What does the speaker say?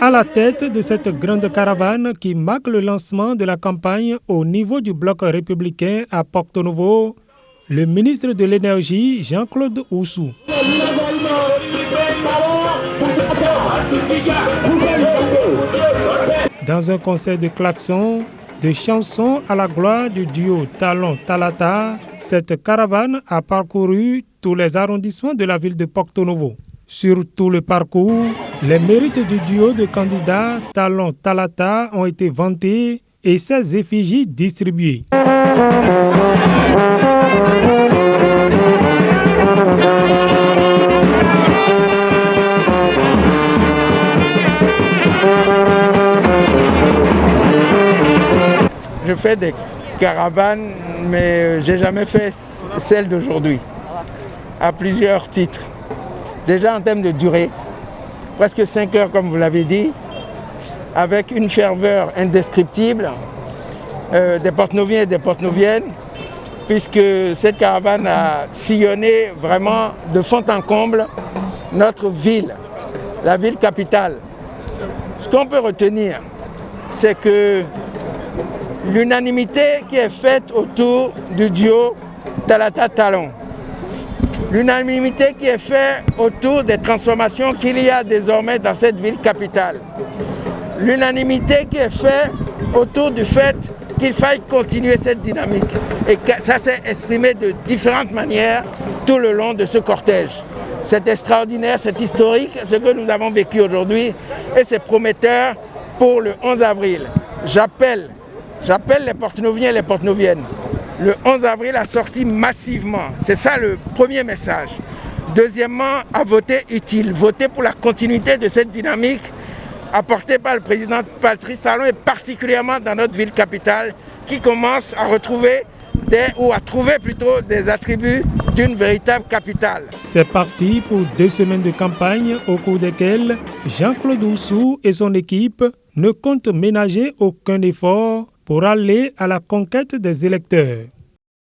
À la tête de cette grande caravane qui marque le lancement de la campagne au niveau du bloc républicain à Porto Novo, le ministre de l'Énergie, Jean-Claude Oussou. Dans un concert de klaxons, de chansons à la gloire du duo Talon Talata, cette caravane a parcouru tous les arrondissements de la ville de Porto Novo. Sur tout le parcours, les mérites du duo de candidats Talon Talata ont été vantés et ses effigies distribuées. Je fais des caravanes, mais j'ai jamais fait celle d'aujourd'hui, à plusieurs titres. Déjà en termes de durée, presque 5 heures comme vous l'avez dit, avec une ferveur indescriptible des Porte-Noviens et des Porte-Noviennes, puisque cette caravane a sillonné vraiment de fond en comble notre ville, la ville capitale. Ce qu'on peut retenir, c'est que l'unanimité qui est faite autour du duo Talata Talon, l'unanimité qui est faite autour des transformations qu'il y a désormais dans cette ville capitale, l'unanimité qui est faite autour du fait qu'il faille continuer cette dynamique. Et ça s'est exprimé de différentes manières tout le long de ce cortège. C'est extraordinaire, c'est historique, ce que nous avons vécu aujourd'hui, et c'est prometteur pour le 11 avril. J'appelle les Porte-Noviens et les Porte-Noviennes, le 11 avril, à sortir massivement. C'est ça le premier message. Deuxièmement, à voter utile. Voter pour la continuité de cette dynamique apportée par le président Patrice Talon, et particulièrement dans notre ville capitale, qui commence à retrouver trouver des attributs d'une véritable capitale. C'est parti pour 2 semaines de campagne au cours desquelles Jean-Claude Oussou et son équipe ne comptent ménager aucun effort pour aller à la conquête des électeurs.